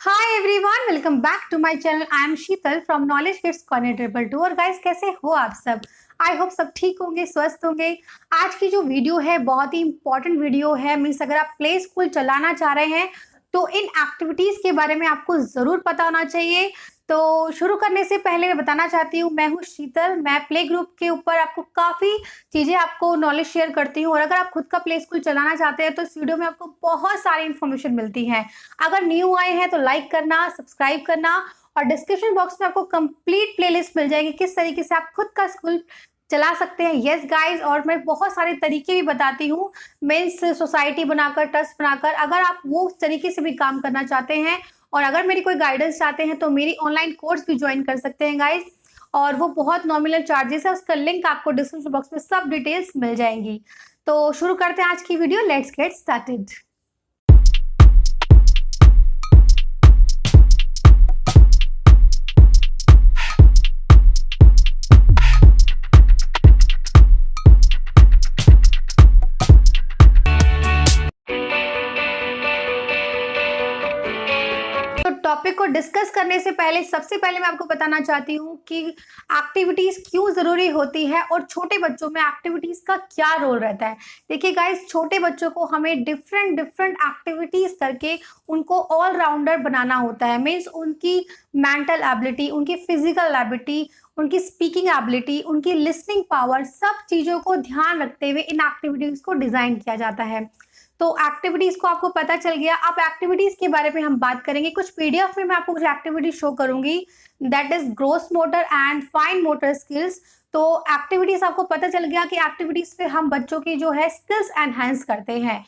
Hi everyone, welcome back to my channel. I am Sheetal from Knowledge Kids Corner triple two. और guys, कैसे हो आप सब? I hope सब ठीक होंगे, स्वस्थ होंगे। आज की जो वीडियो है बहुत ही इंपॉर्टेंट वीडियो है। मीन्स अगर आप प्ले स्कूल चलाना चाह रहे हैं तो इन एक्टिविटीज के बारे में आपको जरूर पता होना चाहिए। तो शुरू करने से पहले मैं बताना चाहती हूँ, मैं हूँ शीतल। मैं प्ले ग्रुप के ऊपर आपको काफ़ी चीज़ें, आपको नॉलेज शेयर करती हूँ। और अगर आप खुद का प्ले स्कूल चलाना चाहते हैं तो इस वीडियो में आपको बहुत सारी इन्फॉर्मेशन मिलती है। अगर न्यू आए हैं तो लाइक करना, सब्सक्राइब करना। और डिस्क्रिप्शन बॉक्स में आपको कंप्लीट प्लेलिस्ट मिल जाएगी किस तरीके से आप खुद का स्कूल चला सकते हैं। यस गाइज, और मैं बहुत सारे तरीके भी बताती हूँ। मीन्स सोसाइटी बनाकर, ट्रस्ट बनाकर, अगर आप वो तरीके से भी काम करना चाहते हैं और अगर मेरी कोई गाइडेंस चाहते हैं तो मेरी ऑनलाइन कोर्स भी ज्वाइन कर सकते हैं गाइज। और वो बहुत नॉमिनल चार्जेस है, उसका लिंक आपको डिस्क्रिप्शन बॉक्स में सब डिटेल्स मिल जाएंगी। तो शुरू करते हैं आज की video. Let's get started. Topic को डिस्कस करने से पहले सबसे पहले मैं आपको बताना चाहती हूँ कि एक्टिविटीज क्यों जरूरी होती है और छोटे बच्चों में एक्टिविटीज का क्या रोल रहता है। देखिए गाइस, छोटे बच्चों को हमें डिफरेंट डिफरेंट एक्टिविटीज करके उनको ऑलराउंडर बनाना होता है। मीन्स उनकी मेंटल एबिलिटी, उनकी फिजिकल एबिलिटी, उनकी स्पीकिंग एबिलिटी, उनकी लिसनिंग पावर, सब चीज़ों को ध्यान रखते हुए इन एक्टिविटीज को डिजाइन किया जाता है। तो एक्टिविटीज को आपको पता चल गया। अब एक्टिविटीज के बारे में हम बात करेंगे। कुछ पीडीएफ में मैं आपको कुछ एक्टिविटीज शो करूंगी, that is gross motor and fine motor skills. तो एक्टिविटीज आपको पता चल गया कि एक्टिविटीज पे हम बच्चों की जो है स्किल्स एनहांस करते हैं।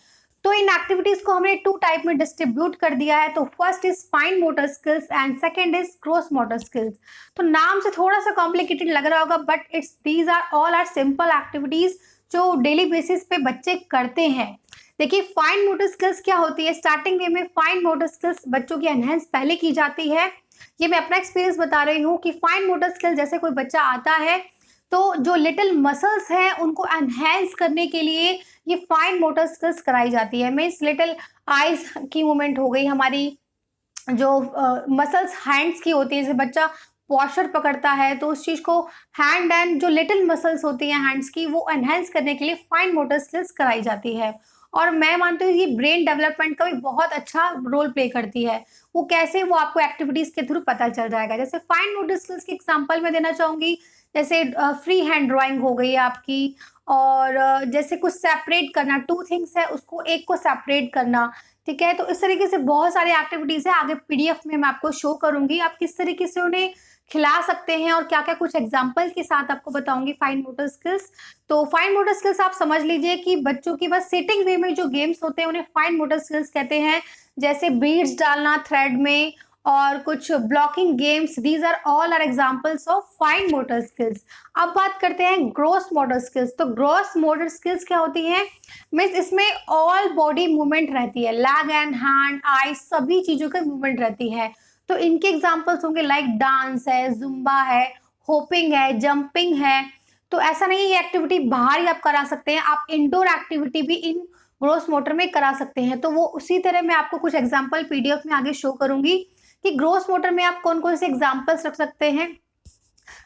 तो इन एक्टिविटीज को हमने 2 टाइप में डिस्ट्रीब्यूट कर दिया है। तो first is fine motor skills and second is gross motor skills. तो नाम से थोड़ा सा कॉम्प्लिकेटेड लग रहा होगा, but it's these are all are simple activities जो डेली बेसिस पे बच्चे करते हैं। देखिए, फाइन मोटर स्किल्स क्या होती है। स्टार्टिंग में फाइन मोटर स्किल्स बच्चों की एनहेंस पहले की जाती है। ये मैं अपना एक्सपीरियंस बता रही हूँ कि फाइन मोटर स्किल्स, जैसे कोई बच्चा आता है तो जो लिटिल मसल्स हैं उनको एनहेंस करने के लिए ये फाइन मोटर स्किल्स कराई जाती है। मीन्स लिटिल आईज की मूवमेंट हो गई, हमारी जो मसल्स हैंड्स की होती है, जैसे बच्चा पॉस्चर पकड़ता है तो उस चीज को हैंड एंड जो लिटिल मसल्स होती हैं हैंड्स की, वो एनहेंस करने के लिए फाइन मोटर स्किल्स कराई जाती है। और मैं मानती हूँ ये ब्रेन डेवलपमेंट का भी बहुत अच्छा रोल प्ले करती है। वो कैसे, वो आपको एक्टिविटीज के थ्रू पता चल जाएगा। जैसे फाइन मोटर स्किल्स की एग्जांपल मैं देना चाहूंगी, जैसे फ्री हैंड ड्राइंग हो गई आपकी, और जैसे कुछ सेपरेट करना, 2 थिंग्स है उसको एक को सेपरेट करना। ठीक है, तो इस तरीके से बहुत सारी एक्टिविटीज है। आगे पीडीएफ में मैं आपको शो करूंगी आप किस तरीके से उन्हें खिला सकते हैं और क्या क्या कुछ एग्जाम्पल के साथ आपको बताऊंगी फाइन मोटर स्किल्स। तो फाइन मोटर स्किल्स आप समझ लीजिए कि बच्चों की बस सिटिंग वे में जो गेम्स होते हैं उन्हें फाइन मोटर स्किल्स कहते हैं। जैसे बीड्स डालना थ्रेड में और कुछ blocking games, these are all are examples of fine motor skills. अब बात करते हैं ग्रॉस मोटर स्किल्स। तो ग्रॉस मोटर स्किल्स क्या होती है? मीन्स इसमें ऑल बॉडी मूवमेंट रहती है, लेग एंड हैंड, आई, सभी चीजों की मूवमेंट रहती है। तो इनके एग्जांपल्स होंगे लाइक डांस है, जुम्बा है, होपिंग है, जंपिंग है। तो ऐसा नहीं है ये एक्टिविटी बाहर ही आप करा सकते हैं, आप इंडोर एक्टिविटी भी इन ग्रोस मोटर में करा सकते हैं। तो वो उसी तरह मैं आपको कुछ एग्जांपल पीडीएफ में आगे शो करूंगी कि ग्रोस मोटर में आप कौन कौन से एग्जांपल्स रख सकते हैं।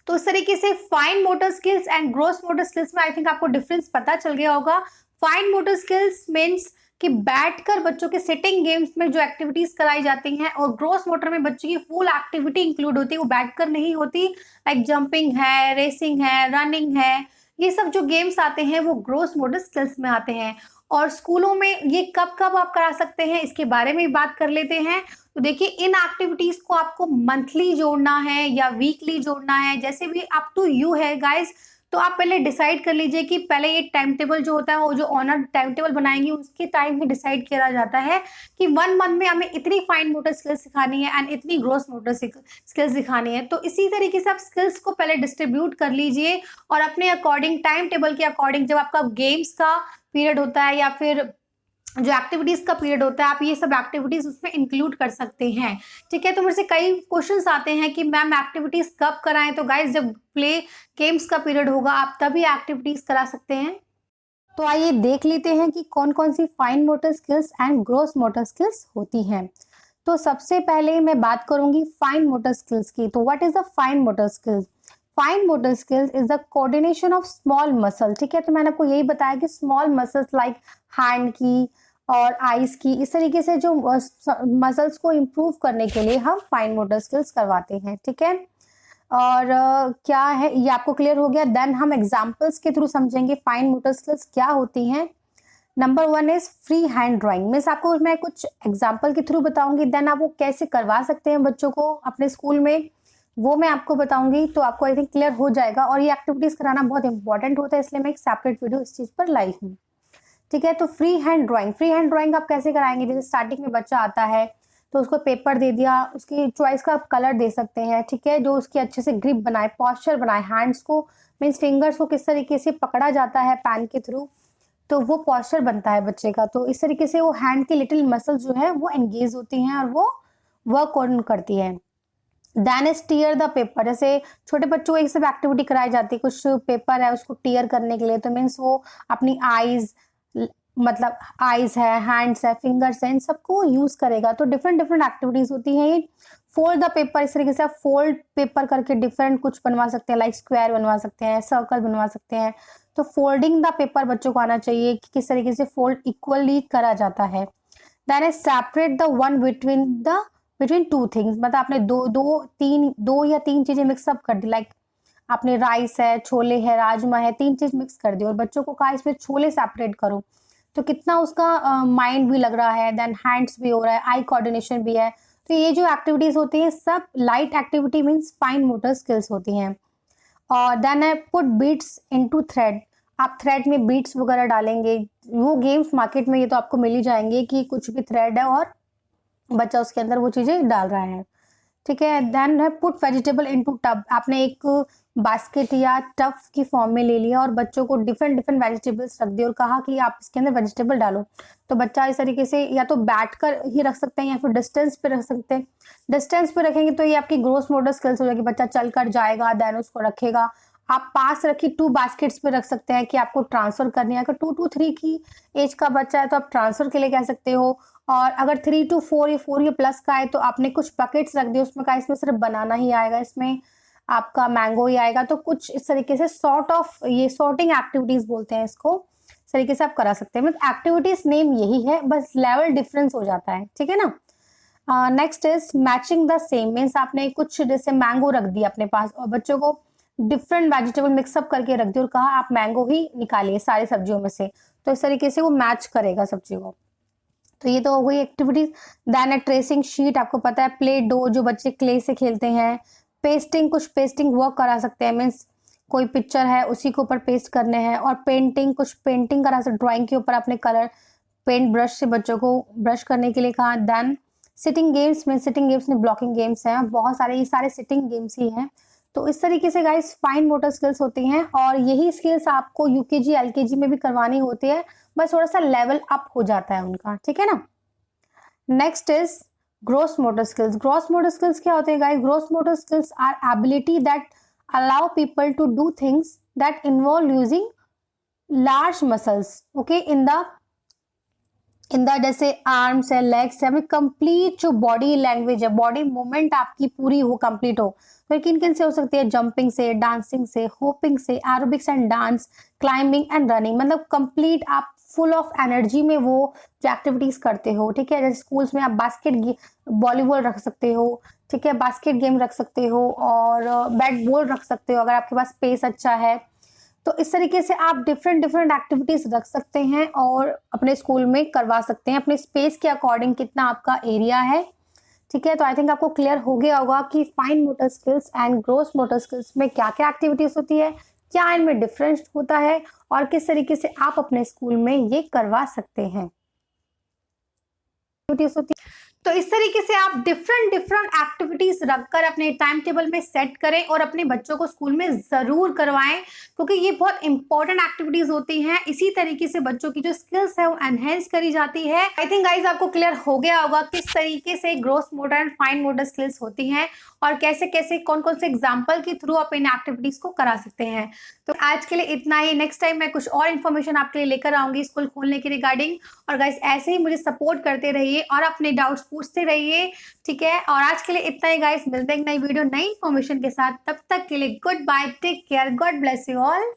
तो इस तरीके से fine motor skills and gross motor skills में आई थिंक आपको डिफरेंस पता चल गया होगा। फाइन मोटर स्किल्स मीन्स कि बैठकर बच्चों के सिटिंग गेम्स में जो एक्टिविटीज कराई जाती हैं, और ग्रोस मोटर में बच्चों की फुल एक्टिविटी इंक्लूड होती है, वो बैठकर नहीं होती। लाइक जंपिंग है, रेसिंग है, रनिंग है, ये सब जो गेम्स आते हैं वो ग्रोस मोटर स्किल्स में आते हैं। और स्कूलों में ये कब कब आप करा सकते हैं इसके बारे में बात कर लेते हैं। तो देखिए, इन एक्टिविटीज को आपको मंथली जोड़ना है या वीकली जोड़ना है, जैसे भी अप टू यू है गाइस। तो आप पहले डिसाइड कर लीजिए कि पहले ये टाइम टेबल जो होता है, वो जो ऑनर टाइम टेबल बनाएंगे उसके टाइम में डिसाइड किया जाता है कि 1 मंथ में हमें इतनी फाइन मोटर स्किल्स सिखानी है एंड इतनी ग्रोस मोटर स्किल्स सिखानी है। तो इसी तरीके से आप स्किल्स को पहले डिस्ट्रीब्यूट कर लीजिए और अपने अकॉर्डिंग, टाइम टेबल के अकॉर्डिंग, जब आपका गेम्स का पीरियड होता है या फिर जो एक्टिविटीज का पीरियड होता है, आप ये सब एक्टिविटीज उसमें इंक्लूड कर सकते हैं। ठीक है, तो मुझसे कई क्वेश्चंस आते हैं कि मैम एक्टिविटीज कब कराएं। तो गाइस, जब प्ले गेम्स का पीरियड होगा आप तभी एक्टिविटीज करा सकते हैं। तो आइए देख लेते हैं कि कौन कौन सी fine motor skills and gross motor skills होती हैं। तो सबसे पहले मैं बात करूंगी फाइन मोटर स्किल्स की। तो what is the fine motor skills? Fine motor skills is the coordination of small muscle. ठीक है, तो मैंने आपको यही बताया कि स्मॉल मसल्स लाइक हैंड की और आईज की, इस तरीके से जो मसल्स को इम्प्रूव करने के लिए हम फाइन मोटर स्किल्स करवाते हैं। ठीक है, और क्या है ये आपको क्लियर हो गया। देन हम एग्जाम्पल्स के थ्रू समझेंगे फाइन मोटर स्किल्स क्या होती हैं। Number 1 is free hand drawing. Means आपको मैं कुछ एग्जाम्पल के थ्रू बताऊंगी, देन आप वो कैसे करवा सकते हैं बच्चों को अपने स्कूल में, वो मैं आपको बताऊंगी। तो आपको आई थिंक क्लियर हो जाएगा। और ये एक्टिविटीज कराना बहुत इंपॉर्टेंट होता है, इसलिए मैं एक सेपरेट वीडियो इस चीज पर लाई हूँ। ठीक है, तो फ्री हैंड ड्राइंग आप कैसे कराएंगे? जैसे स्टार्टिंग में बच्चा आता है तो उसको पेपर दे दिया, उसकी चॉइस का आप कलर दे सकते हैं। ठीक है, जो उसकी अच्छे से ग्रिप बनाए, पॉस्चर बनाए, हैंड्स को मीन्स फिंगर्स को किस तरीके से पकड़ा जाता है पेन के थ्रू, तो वो पॉस्चर बनता है बच्चे का। तो इस तरीके से वो हैंड की लिटिल मसल जो है वो एंगेज होती हैं और वो वर्क ऑन करती है। Then is tear the paper. जैसे छोटे बच्चों को एक सब एक्टिविटी कराई जाती है, कुछ पेपर है उसको टीयर करने के लिए, तो मीन्स वो अपनी आईज, मतलब आईज है, हैंड्स है, फिंगर्स है, इन सबको यूज करेगा। तो डिफरेंट डिफरेंट एक्टिविटीज होती हैं। ये फोल्ड द पेपर, इस तरीके से आप फोल्ड पेपर करके डिफरेंट कुछ बनवा सकते हैं, लाइक स्क्वायर बनवा सकते हैं, सर्कल बनवा सकते हैं। तो फोल्डिंग द पेपर बच्चों को आना चाहिए कि किस तरीके से फोल्ड इक्वली करा जाता है। Then is separate the one between two things. मतलब आपने दो या तीन चीजें मिक्सअप कर दी, लाइक आपने राइस है, छोले है, राजमा है, तीन चीज मिक्स कर दी और बच्चों को कहा इसमें छोले सेपरेट करो, तो कितना उसका माइंड भी लग रहा है, देन हैंड्स भी हो रहा है, आई कोऑर्डिनेशन भी है। तो ये जो एक्टिविटीज होती है सब light activity means fine motor skills होती हैं। और then I put beads into thread. आप थ्रेड में बीट्स वगैरह डालेंगे, वो गेम्स मार्केट में ये तो आपको मिल ही जाएंगे कि कुछ भी थ्रेड है और बच्चा उसके अंदर वो चीजें डाल रहा है। ठीक है, देन है पुट वेजिटेबल इनटू टब। आपने एक बास्केट या टब की फॉर्म में ले लिया और बच्चों को डिफरेंट डिफरेंट वेजिटेबल्स रख दिए और कहा कि आप इसके अंदर वेजिटेबल डालो। तो बच्चा इस तरीके से या तो बैठ कर ही रख सकते हैं या फिर डिस्टेंस पे रख सकते हैं। डिस्टेंस पे रखेंगे तो ये आपकी ग्रोस मोटर स्किल्स हो जाएगी, बच्चा चल कर जाएगा देन उसको रखेगा। आप पास रखी 2 बास्केट्स पे रख सकते हैं कि आपको ट्रांसफर करनी है। अगर 2 to 3 की एज का बच्चा है तो आप ट्रांसफर के लिए कह सकते हो। और अगर 3 to 4 या 4 या प्लस का है तो आपने कुछ बकेट्स रख दिए, उसमें कहा इसमें सिर्फ बनाना ही आएगा, इसमें आपका मैंगो ही आएगा। तो कुछ इस तरीके से सॉर्ट ऑफ, ये सॉर्टिंग एक्टिविटीज बोलते हैं इसको, इस तरीके से आप करा सकते हैं। मतलब एक्टिविटीज नेम यही है, बस लेवल डिफरेंस हो जाता है। ठीक है ना। Next is matching the same. Means आपने कुछ जैसे मैंगो रख दिया अपने पास और बच्चों को डिफरेंट वेजिटेबल मिक्सअप करके रख दिया और कहा आप मैंगो ही निकालिए सारी सब्जियों में से, तो इस तरीके से वो मैच करेगा सब्जी को। तो ये तो हो गई एक्टिविटीज। देन है ट्रेसिंग शीट। आपको पता है प्ले डो, जो बच्चे क्ले से खेलते हैं। पेस्टिंग, कुछ पेस्टिंग वर्क करा सकते हैं, मीन्स कोई पिक्चर है उसी के ऊपर पेस्ट करने हैं। और पेंटिंग, कुछ पेंटिंग करा सकते, ड्राइंग के ऊपर अपने कलर पेंट ब्रश से बच्चों को ब्रश करने के लिए कहा। देन सिटिंग गेम्स में, सिटिंग गेम्स में ब्लॉकिंग गेम्स हैं बहुत सारे, ये सारे सिटिंग गेम्स ही हैं। तो इस तरीके से गाइस फाइन मोटर स्किल्स होती हैं और यही स्किल्स आपको यूकेजी एलकेजी में भी करवानी होती है, बस थोड़ा सा लेवल अप हो जाता है उनका। ठीक है ना। Next is gross motor skills. Gross motor skills क्या होते हैं guys? Gross motor skills are ability that allow people to do things that involve using large muscles, okay, in the जैसे आर्म्स है, लेग्स है, हमें कंप्लीट जो body language है, body movement आपकी पूरी हो, कंप्लीट हो। तो किन किन से हो सकती है? जंपिंग से, डांसिंग से, होपिंग से, aerobics and dance, climbing and running. मतलब कंप्लीट आप फुल ऑफ एनर्जी में वो जो एक्टिविटीज करते हो। ठीक है, जैसे स्कूल्स में आप बास्केट वॉलीबॉल रख सकते हो, ठीक है, बास्केट गेम रख सकते हो और बैट बॉल रख सकते हो अगर आपके पास स्पेस अच्छा है। तो इस तरीके से आप डिफरेंट डिफरेंट एक्टिविटीज रख सकते हैं और अपने स्कूल में करवा सकते हैं अपने स्पेस के अकॉर्डिंग, कितना आपका एरिया है। ठीक है, तो आई थिंक आपको क्लियर हो गया होगा कि fine motor skills and gross motor skills में क्या क्या एक्टिविटीज होती है, क्या इनमें डिफरेंस होता है और किस तरीके से आप अपने स्कूल में ये करवा सकते हैं। एक्टिविटीज होती है तो इस तरीके से आप डिफरेंट डिफरेंट एक्टिविटीज रखकर अपने टाइम टेबल में सेट करें और अपने बच्चों को स्कूल में जरूर करवाएं, क्योंकि ये बहुत इंपॉर्टेंट एक्टिविटीज होती हैं। इसी तरीके से बच्चों की जो स्किल्स है वो एनहेंस करी जाती है। आई थिंक गाइज आपको क्लियर हो गया होगा किस तरीके से gross motor and fine motor skills होती हैं और कैसे कैसे कौन कौन से एग्जाम्पल के थ्रू आप इन एक्टिविटीज को करा सकते हैं। तो आज के लिए इतना ही। नेक्स्ट टाइम मैं कुछ और इन्फॉर्मेशन आपके लिए लेकर आऊंगी स्कूल खोलने के रिगार्डिंग। और गाइज ऐसे ही मुझे सपोर्ट करते रहिए और अपने डाउट्स पूछते रहिए, ठीक है। और आज के लिए इतना ही गाइस, मिलते हैं एक नई वीडियो नई इन्फॉर्मेशन के साथ। तब तक के लिए goodbye, take care, God bless you all.